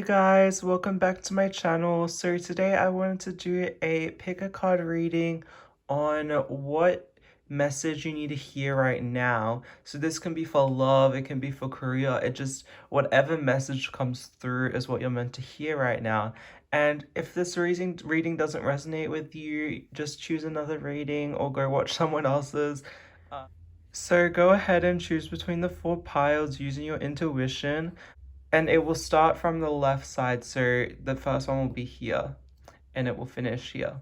guys, welcome back to my channel. So today I wanted to do a pick a card reading on what message you need to hear right now. So this can be for love, it can be for career, it just whatever message comes through is what you're meant to hear right now. And if this reading doesn't resonate with you, just choose another reading or go watch someone else's. So go ahead and choose between the four piles using your intuition. And it will start from the left side, so the first one will be here, and it will finish here.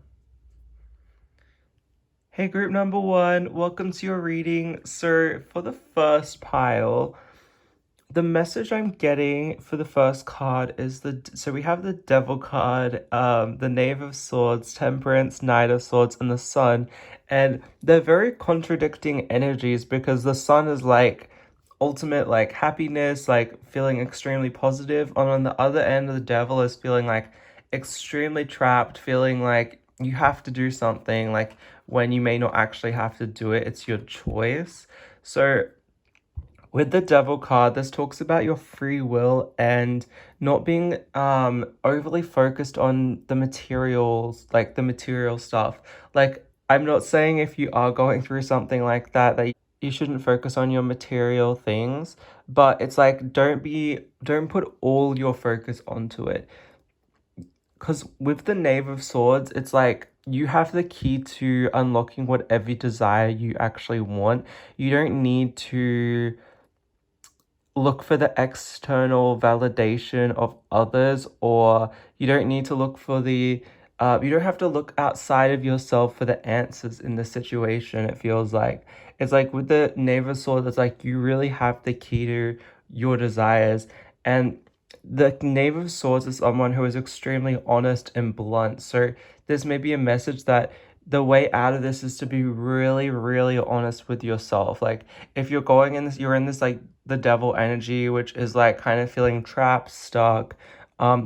Hey group number one, welcome to your reading. So for the first pile, the message I'm getting for the first card is so we have the Devil card, the Knave of Swords, Temperance, Knight of Swords, and the Sun. And they're very contradicting energies because the Sun is like ultimate like happiness, like feeling extremely positive, and on the other end of the Devil is feeling like extremely trapped, feeling like you have to do something, like when you may not actually have to do it, it's your choice. So with the Devil card, this talks about your free will and not being overly focused on the materials, like the material stuff. Like, I'm not saying if you are going through something like that you shouldn't focus on your material things, but it's like don't put all your focus onto it. Because with the Knave of Swords, it's like you have the key to unlocking whatever desire you actually want. You don't need to look for the external validation of others, or you don't need to look for you don't have to look outside of yourself for the answers in the situation. It feels like it's like with the Knave of Swords, it's like you really have the key to your desires. And the Knave of Swords is someone who is extremely honest and blunt, so this may be a message that the way out of this is to be really, really honest with yourself. Like if you're going in this, you're in this like the Devil energy, which is like kind of feeling trapped, stuck,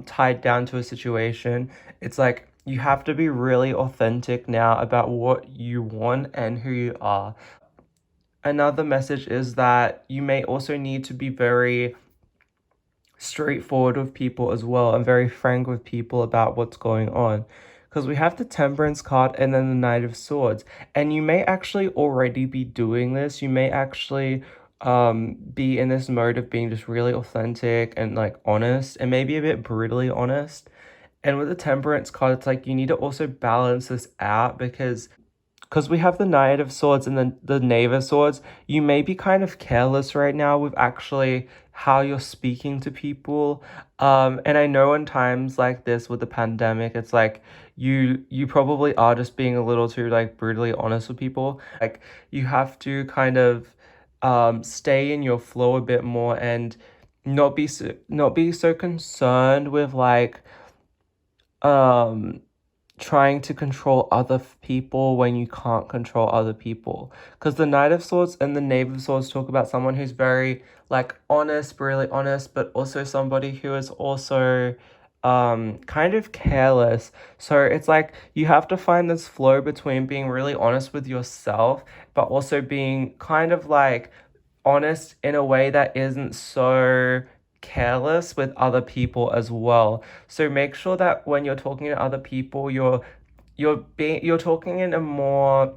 tied down to a situation. It's like you have to be really authentic now about what you want and who you are. Another message is that you may also need to be very straightforward with people as well and very frank with people about what's going on, because we have the Temperance card and then the Knight of Swords, and you may actually already be doing this. You may actually be in this mode of being just really authentic and like honest and maybe a bit brutally honest. And with the Temperance card, it's like you need to also balance this out, because we have the Knight of Swords and then the Knave of Swords. You may be kind of careless right now with actually how you're speaking to people. And I know in times like this with the pandemic, it's like you probably are just being a little too like brutally honest with people. Like you have to kind of stay in your flow a bit more and not be so concerned with like um trying to control other people when you can't control other people. Because the Knight of Swords and the Knave of Swords talk about someone who's very like honest, really honest, but also somebody who is also kind of careless. So it's like you have to find this flow between being really honest with yourself, but also being kind of like honest in a way that isn't so careless with other people as well. So make sure that when you're talking to other people, you're talking in a more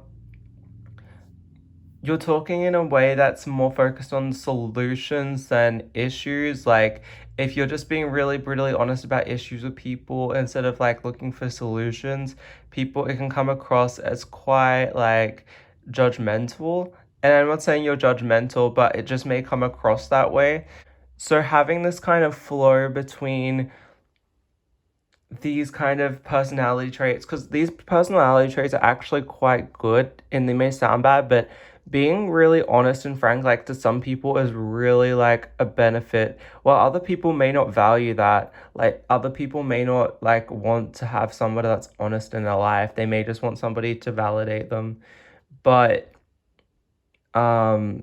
you're talking in a way that's more focused on solutions than issues. Like if you're just being really brutally honest about issues with people instead of like looking for solutions, people it can come across as quite like judgmental. And I'm not saying you're judgmental, but it just may come across that way. So having this kind of flow between these kind of personality traits, because these personality traits are actually quite good and they may sound bad, but being really honest and frank like to some people is really like a benefit, while other people may not value that. Like other people may not like want to have somebody that's honest in their life. They may just want somebody to validate them, but um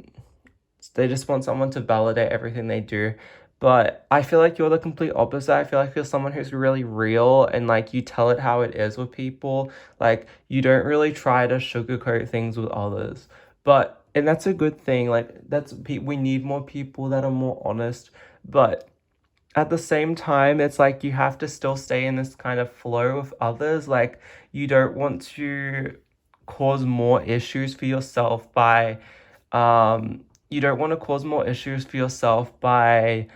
they just want someone to validate everything they do. But I feel like you're the complete opposite. I feel like you're someone who's really real and like you tell it how it is with people. Like you don't really try to sugarcoat things with others. But and that's a good thing. Like we need more people that are more honest. But at the same time, it's like you have to still stay in this kind of flow with others. Like, you don't want to cause more issues for yourself by, you don't want to cause more issues for yourself by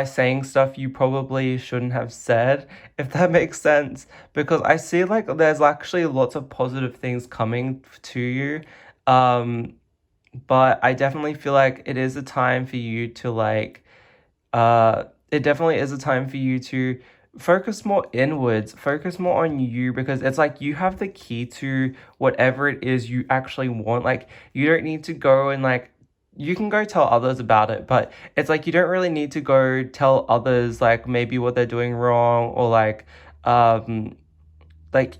saying stuff you probably shouldn't have said, if that makes sense. Because I see like there's actually lots of positive things coming to you. Um, but I definitely feel like it is a time for you to like it definitely is a time for you to focus more inwards, focus more on you, because it's like you have the key to whatever it is you actually want. Like, you don't need to go and like, you can go tell others about it, but it's like you don't really need to go tell others like maybe what they're doing wrong, or like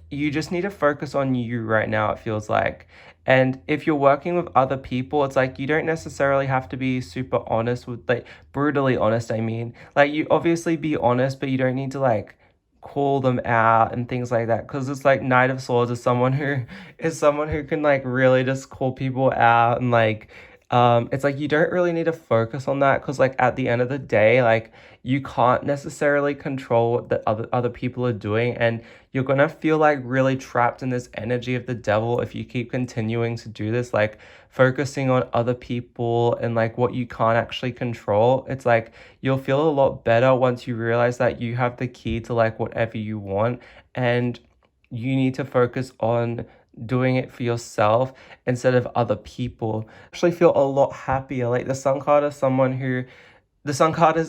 you just need to focus on you right now, it feels like. And if you're working with other people, it's like you don't necessarily have to be super honest with, like, brutally honest, I mean. Like, you obviously be honest, but you don't need to like call them out and things like that, because it's like Knight of Swords is someone who can like really just call people out, and like it's like you don't really need to focus on that, because like at the end of the day, like, you can't necessarily control what the other people are doing, and you're gonna feel like really trapped in this energy of the devil if you keep continuing to do this, like focusing on other people and like what you can't actually control. It's like you'll feel a lot better once you realize that you have the key to like whatever you want, and you need to focus on doing it for yourself instead of other people. Actually feel a lot happier. Like, the Sun card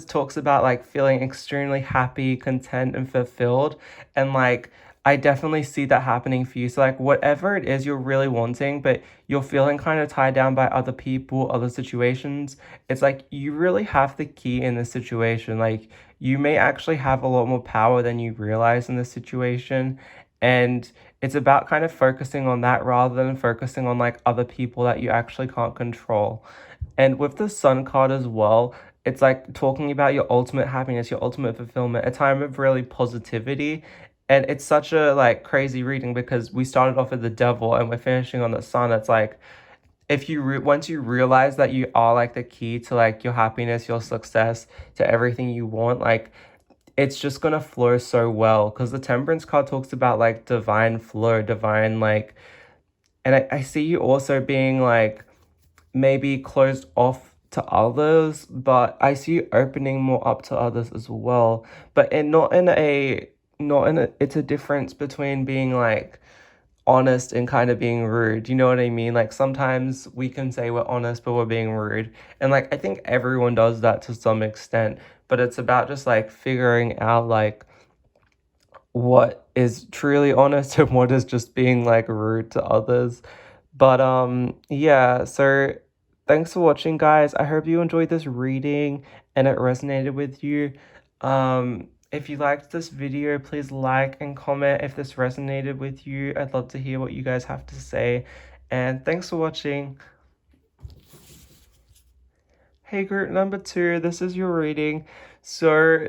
talks about like feeling extremely happy, content, and fulfilled. And like, I definitely see that happening for you. So like, whatever it is you're really wanting, but you're feeling kind of tied down by other people, other situations, it's like you really have the key in this situation. Like, you may actually have a lot more power than you realize in this situation. And it's about kind of focusing on that rather than focusing on like other people that you actually can't control. And with the Sun card as well, it's like talking about your ultimate happiness, your ultimate fulfillment, a time of really positivity. And it's such a like crazy reading, because we started off with the devil and we're finishing on the sun. It's like, if you once you realize that you are like the key to like your happiness, your success, to everything you want, like, it's just gonna flow so well, because the Temperance card talks about like divine flow, divine like, and I see you also being like maybe closed off to others, but I see you opening more up to others as well. But not in a, it's a difference between being like honest and kind of being rude. You know what I mean? Like, sometimes we can say we're honest, but we're being rude. And like, I think everyone does that to some extent, but it's about just like figuring out like what is truly honest and what is just being like rude to others. But yeah, so thanks for watching, guys. I hope you enjoyed this reading and it resonated with you. If you liked this video, please like and comment if this resonated with you. I'd love to hear what you guys have to say. And thanks for watching. Hey, group number 2, this is your reading. So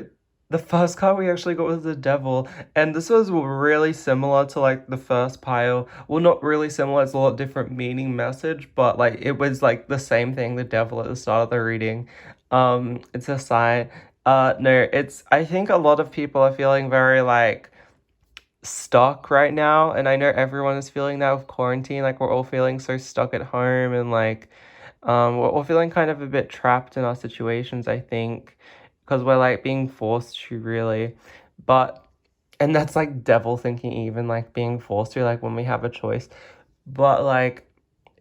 the first card we actually got was the devil, and this was really similar to like the first pile. Well, not really similar, it's a lot different meaning message, but like it was like the same thing, the devil at the start of the reading. It's a sign. No, it's, I think a lot of people are feeling very like stuck right now, and I know everyone is feeling that with quarantine. Like, we're all feeling so stuck at home, and like we're feeling kind of a bit trapped in our situations, I think, because we're like being forced to, really. But, and that's like devil thinking, even like being forced to, like when we have a choice. But like,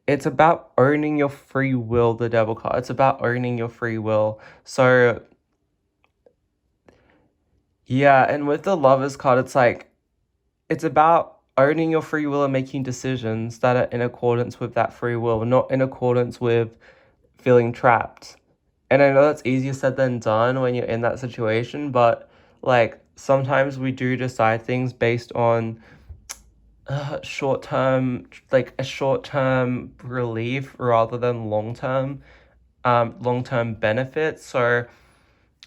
it's about owning your free will, the devil card. It's about owning your free will. So yeah, and with the lovers card, it's like, it's about owning your free will and making decisions that are in accordance with that free will, not in accordance with feeling trapped. And I know that's easier said than done when you're in that situation, but like, sometimes we do decide things based on short term, like a short term relief rather than long term benefits. So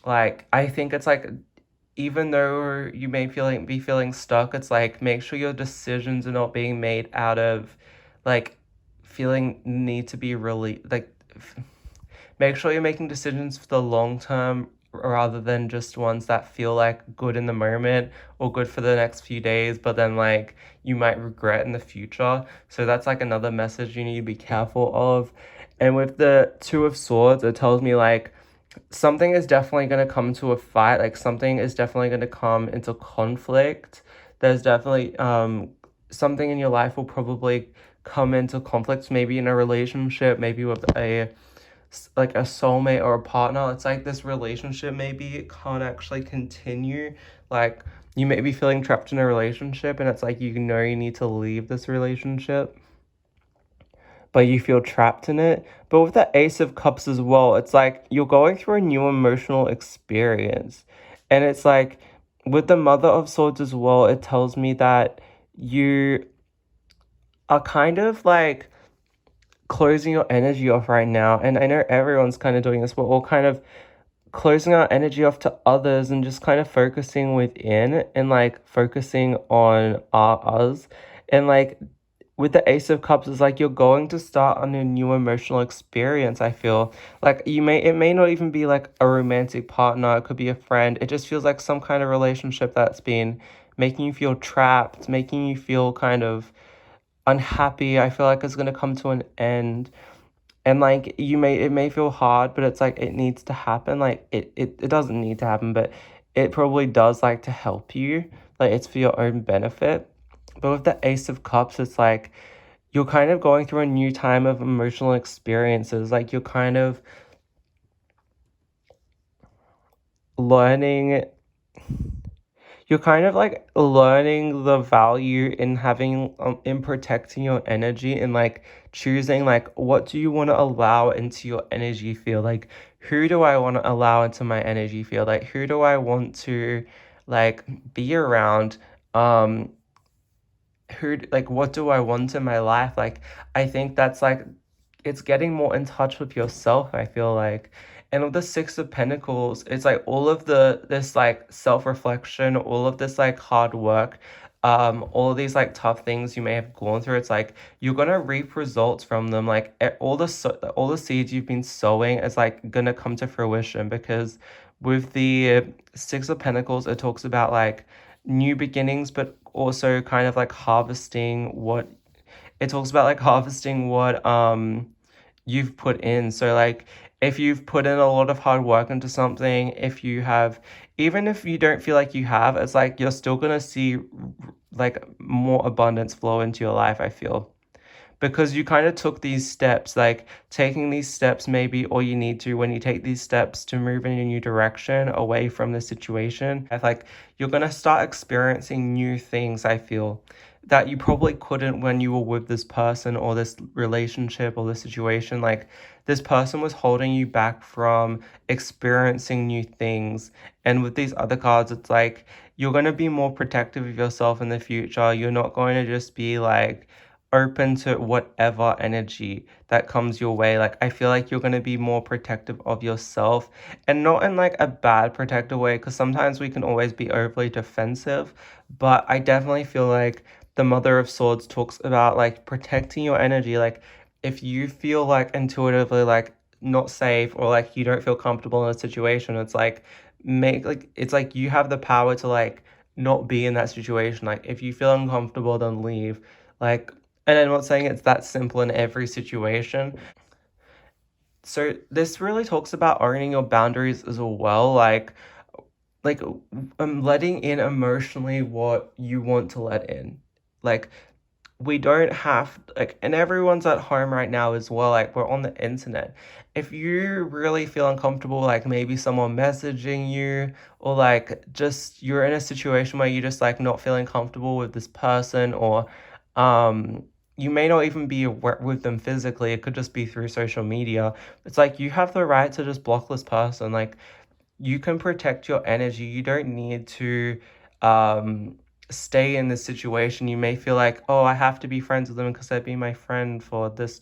like, I think it's like, even though you may be feeling stuck, it's like, make sure your decisions are not being made out of like feeling need to be really like make sure you're making decisions for the long term rather than just ones that feel like good in the moment or good for the next few days, but then like you might regret in the future. So that's like another message you need to be careful of. And with the Two of Swords, it tells me like something is definitely going to come to a fight, like something is definitely going to come into conflict. There's definitely something in your life will probably come into conflict, maybe in a relationship, maybe with like a soulmate or a partner. It's like this relationship maybe it can't actually continue. Like you may be feeling trapped in a relationship and it's like you know you need to leave this relationship, but you feel trapped in it. But with the Ace of Cups as well, it's like you're going through a new emotional experience. And it's like with the Mother of Swords as well, it tells me that you are kind of like closing your energy off right now. And I know everyone's kind of doing this. We're all kind of closing our energy off to others and just kind of focusing within and like focusing on our us. And like with the Ace of Cups, it's like you're going to start on a new emotional experience, I feel. Like it may not even be like a romantic partner, it could be a friend. It just feels like some kind of relationship that's been making you feel trapped, making you feel kind of unhappy. I feel like it's gonna come to an end. And like it may feel hard, but it's like it needs to happen. Like it doesn't need to happen, but it probably does like to help you. Like it's for your own benefit. But with the Ace of Cups, it's like you're kind of going through a new time of emotional experiences. Like you're kind of learning, you're kind of like learning the value in having, in protecting your energy and like choosing, like, what do you want to allow into your energy field? Like, who do I want to allow into my energy field? Like, who do I want to like be around? Um, like what do I want in my life? Like I think that's like it's getting more in touch with yourself, I feel like. And with the Six of Pentacles, it's like all of this like self-reflection, all of this like hard work, all of these like tough things you may have gone through. It's like you're gonna reap results from them. Like all the seeds you've been sowing is like gonna come to fruition, because with the Six of Pentacles, it talks about like new beginnings, but also kind of like harvesting what it talks about, like harvesting what you've put in. So like if you've put in a lot of hard work into something, if you have, even if you don't feel like you have, it's like you're still gonna see like more abundance flow into your life, I feel. Because you kind of took these steps, like taking these steps maybe all you need to when you take these steps to move in a new direction away from the situation. I feel like you're gonna start experiencing new things, I feel, that you probably couldn't when you were with this person or this relationship or this situation. Like this person was holding you back from experiencing new things. And with these other cards, it's like you're going to be more protective of yourself in the future. You're not going to just be like open to whatever energy that comes your way. Like I feel like you're going to be more protective of yourself, and not in like a bad protective way, because sometimes we can always be overly defensive. But I definitely feel like the Mother of Swords talks about like protecting your energy. Like if you feel like intuitively like not safe, or like you don't feel comfortable in a situation, it's like it's like you have the power to like not be in that situation. Like if you feel uncomfortable, then leave. Like, and I'm not saying it's that simple in every situation. So this really talks about owning your boundaries as well. Like letting in emotionally what you want to let in. Like we don't have like, and everyone's at home right now as well, like we're on the internet. If you really feel uncomfortable, like maybe someone messaging you, or like just you're in a situation where you're just like not feeling comfortable with this person, or um you may not even be with them physically, it could just be through social media. It's like you have the right to just block this person. Like you can protect your energy. You don't need to stay in this situation. You may feel like, oh, I have to be friends with them because they've been my friend for this,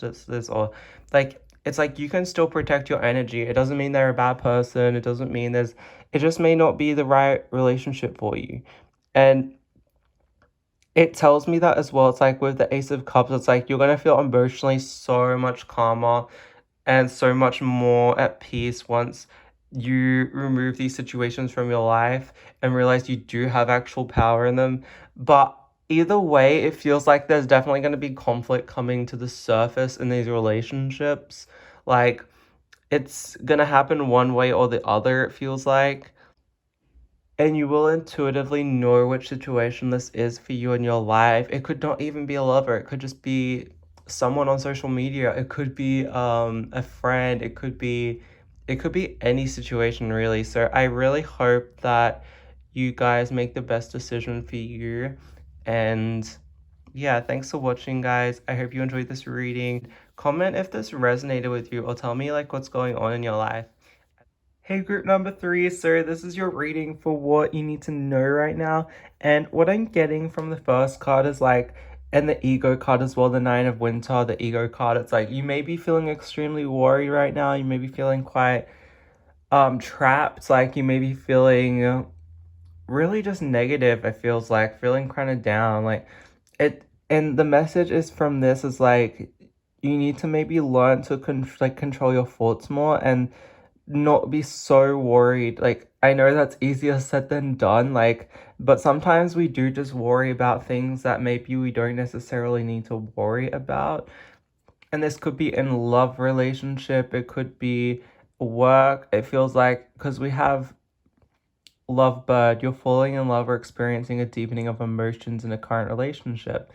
or like it's like you can still protect your energy. It doesn't mean they're a bad person. It doesn't mean it just may not be the right relationship for you. And it tells me that as well. It's like with the Ace of Cups, it's like you're gonna feel emotionally so much calmer. and so much more at peace once you remove these situations from your life and realize you do have actual power in them. But either way, it feels like there's definitely going to be conflict coming to the surface in these relationships. Like, it's going to happen one way or the other, it feels like. And you will intuitively know which situation this is for you in your life. It could not even be a lover. It could just be someone on social media. It could be a friend. It could be any situation really. So I really hope that you guys make the best decision for you. And yeah, thanks for watching, guys. I hope you enjoyed this reading. Comment if this resonated with you or tell me like what's going on in your life. Hey, group number three, so this is your reading for what you need to know right now. And what I'm getting from the first card is like, and the ego card as well, the Nine of Winter, the ego card, it's like you may be feeling extremely worried right now. You may be feeling quite trapped, like you may be feeling really just negative, it feels like, feeling kind of down. Like it, and the message is from this is like you need to maybe learn to control your thoughts more and not be so worried. Like, I know that's easier said than done, like, but sometimes we do just worry about things that maybe we don't necessarily need to worry about. And this could be in love relationship, it could be work. It feels like because we have Lovebird, you're falling in love or experiencing a deepening of emotions in a current relationship.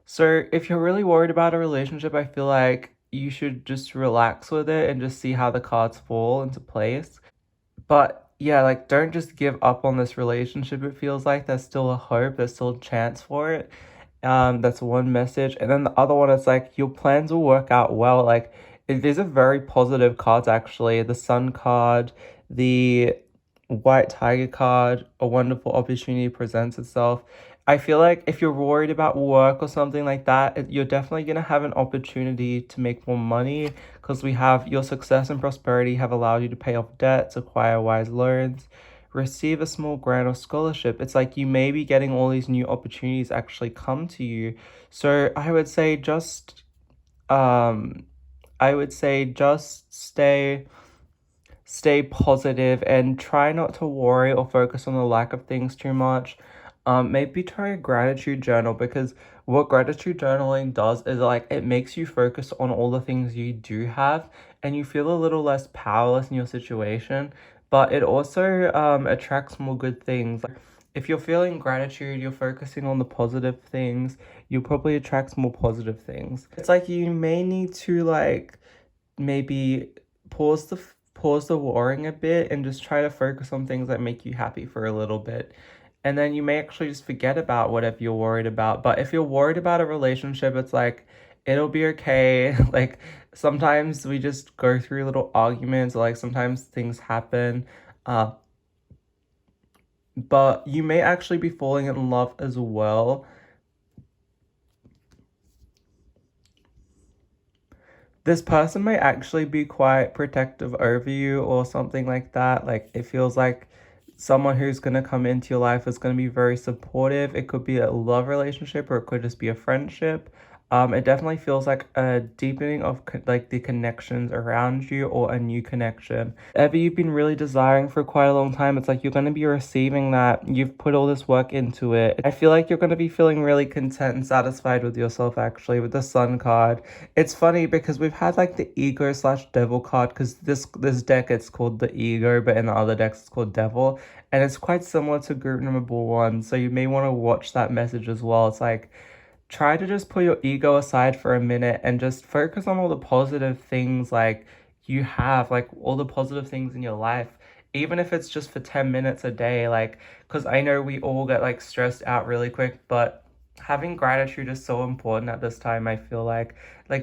So if you're really worried about a relationship, I feel like you should just relax with it and just see how the cards fall into place. But yeah, like don't just give up on this relationship. It feels like there's still a hope, there's still a chance for it. That's one message. And then the other one is like your plans will work out well. Like these are very positive cards actually. The Sun card, the White Tiger card, a wonderful opportunity presents itself. I feel like if you're worried about work or something like that, you're definitely going to have an opportunity to make more money because we have your success and prosperity have allowed you to pay off debts, acquire wise loans, receive a small grant or scholarship. It's like you may be getting all these new opportunities actually come to you. So um I would say just stay positive and try not to worry or focus on the lack of things too much. Maybe try a gratitude journal because what gratitude journaling does is like it makes you focus on all the things you do have and you feel a little less powerless in your situation, but it also attracts more good things. Like if you're feeling gratitude, you're focusing on the positive things, you'll probably attract more positive things. It's like you may need to like maybe pause the worrying a bit and just try to focus on things that make you happy for a little bit. And then you may actually just forget about whatever you're worried about. But if you're worried about a relationship, it's like it'll be okay. Like sometimes we just go through little arguments, like sometimes things happen. Uh, but you may actually be falling in love as well. This person might actually be quite protective over you or something like that. Like it feels like someone who's going to come into your life is going to be very supportive. It could be a love relationship or it could just be a friendship. It definitely feels like a deepening of like the connections around you or a new connection. Ever you've been really desiring for quite a long time, it's like you're going to be receiving that. You've put all this work into it. I feel like you're going to be feeling really content and satisfied with yourself actually with the Sun card. It's funny because we've had like the ego slash devil card because this deck it's called the ego, but in the other decks it's called devil, and it's quite similar to group number one. So you may want to watch that message as well. It's like try to just put your ego aside for a minute and just focus on all the positive things like you have, like all the positive things in your life, even if it's just for 10 minutes a day. Like because I know we all get like stressed out really quick, but having gratitude is so important at this time. I feel like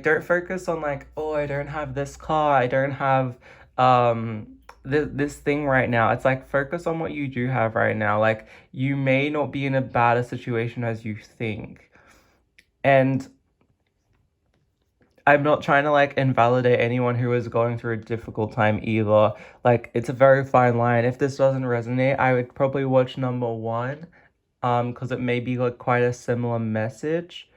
don't focus on like, oh, I don't have this car, I don't have this thing right now. It's like focus on what you do have right now. Like you may not be in a bad a situation as you think. And I'm not trying to like invalidate anyone who is going through a difficult time either. Like it's a very fine line. If this doesn't resonate, I would probably watch number one, because it may be like quite a similar message.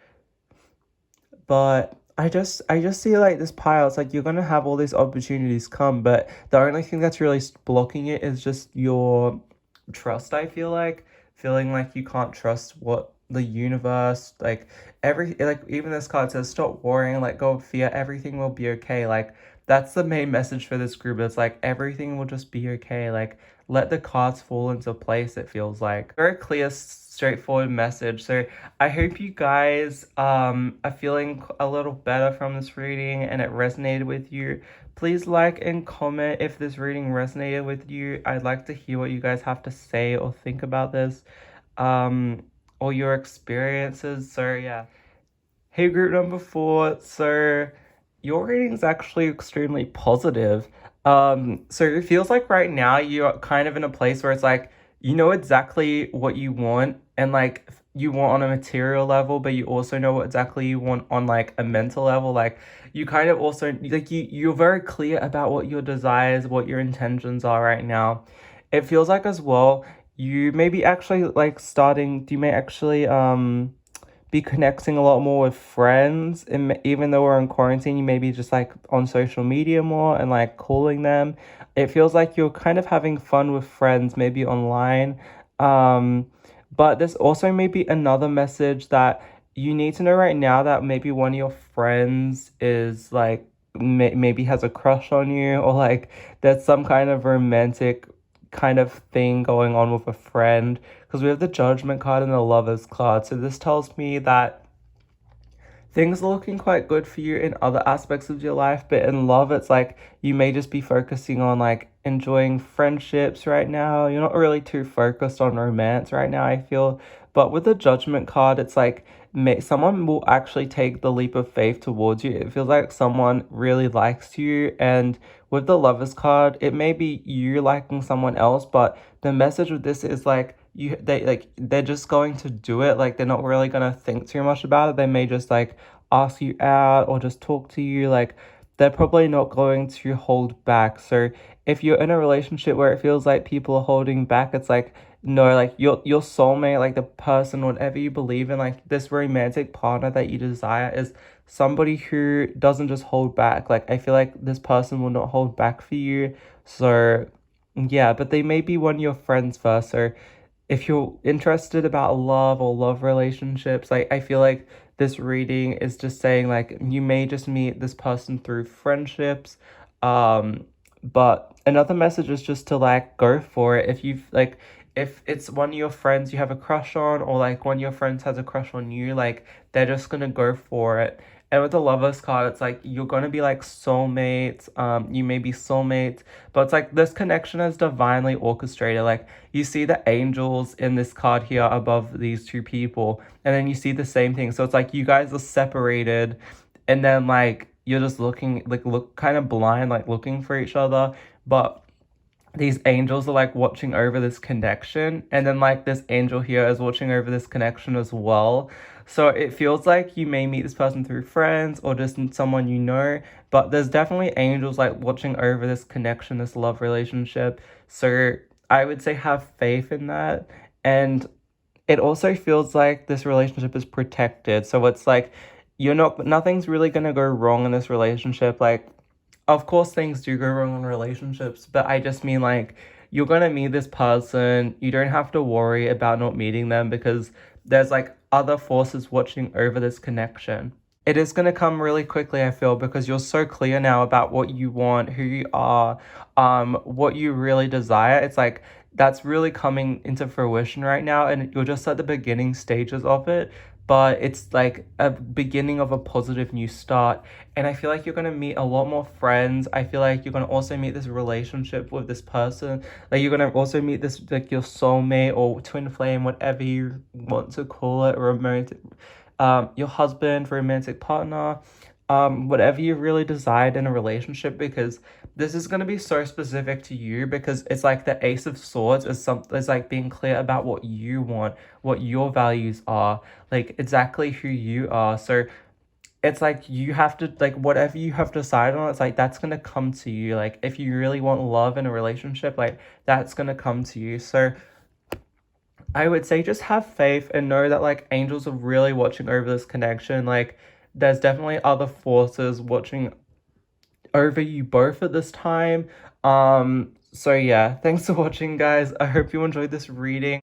But I just see like this pile. It's like you're gonna have all these opportunities come, but the only thing that's really blocking it is just your trust. I feel like feeling like you can't trust what the universe, like like even this card says, stop worrying, let go of fear, everything will be okay. Like that's the main message for this group. It's like everything will just be okay. Like let the cards fall into place. It feels like very clear, straightforward message. So I hope you guys are feeling a little better from this reading and it resonated with you. Please like and comment if this reading resonated with you. I'd like to hear what you guys have to say or think about this, um, or your experiences. So yeah. Hey, group number 4. So your rating is actually extremely positive. So it feels like right now you're kind of in a place where it's like you know exactly what you want and like you want on a material level, but you also know what exactly you want on like a mental level. Like you kind of also like you're very clear about what your desires, what your intentions are right now. It feels like as well you may be actually like starting, you may actually be connecting a lot more with friends, and even though we're in quarantine you may be just like on social media more and like calling them. It feels like you're kind of having fun with friends maybe online, um but there's also maybe another message that you need to know right now, that maybe one of your friends is like maybe has a crush on you, or like there's some kind of romantic kind of thing going on with a friend, because we have the Judgment card and the Lovers card. So this tells me that things are looking quite good for you in other aspects of your life, but in love, it's like you may just be focusing on like enjoying friendships right now. You're not really too focused on romance right now, I feel. But with the Judgment card, it's like someone will actually take the leap of faith towards you. It feels like someone really likes you. And with the Lovers card, it may be you liking someone else, but the message with this is like they're just going to do it. Like they're not really gonna think too much about it. They may just like ask you out or just talk to you. Like they're probably not going to hold back. So if you're in a relationship where it feels like people are holding back, it's like no, like your soulmate, like the person, whatever you believe in, like this romantic partner that you desire is somebody who doesn't just hold back. Like I feel like this person will not hold back for you. So yeah, but they may be one of your friends first. So if you're interested about love or love relationships, like I feel like this reading is just saying like you may just meet this person through friendships. But another message is just to like go for it. If you've like if it's one of your friends you have a crush on, or like one of your friends has a crush on you, like they're just gonna go for it. And with the Lovers card, it's like you're gonna be like soulmates. You may be soulmates, but it's like this connection is divinely orchestrated. Like you see the angels in this card here above these two people, and then you see the same thing. So it's like you guys are separated, and then like you're just looking like look kind of blind, like looking for each other, but these angels are like watching over this connection, and then like this angel here is watching over this connection as well. So it feels like you may meet this person through friends or just someone you know, but there's definitely angels like watching over this connection, this love relationship. So I would say have faith in that. And it also feels like this relationship is protected. So it's like nothing's really gonna go wrong in this relationship. Like of course things do go wrong in relationships, but I just mean like you're gonna meet this person. You don't have to worry about not meeting them, because there's like other forces watching over this connection. It is gonna come really quickly, I feel, because you're so clear now about what you want, who you are, what you really desire. It's like that's really coming into fruition right now, and you're just at the beginning stages of it, but it's like a beginning of a positive new start. And I feel like you're gonna meet a lot more friends. I feel like you're gonna also meet this relationship with this person. Like you're gonna also meet this like your soulmate or twin flame, whatever you want to call it, romantic, your husband, romantic partner, whatever you really desired in a relationship, because this is going to be so specific to you, because it's like the Ace of Swords is like being clear about what you want, what your values are, like exactly who you are. So it's like you have to like whatever you have decided on, it's like that's gonna come to you. Like if you really want love in a relationship, like that's gonna come to you. So I would say just have faith and know that like angels are really watching over this connection. Like there's definitely other forces watching over you both at this time. So yeah, thanks for watching, guys. I hope you enjoyed this reading.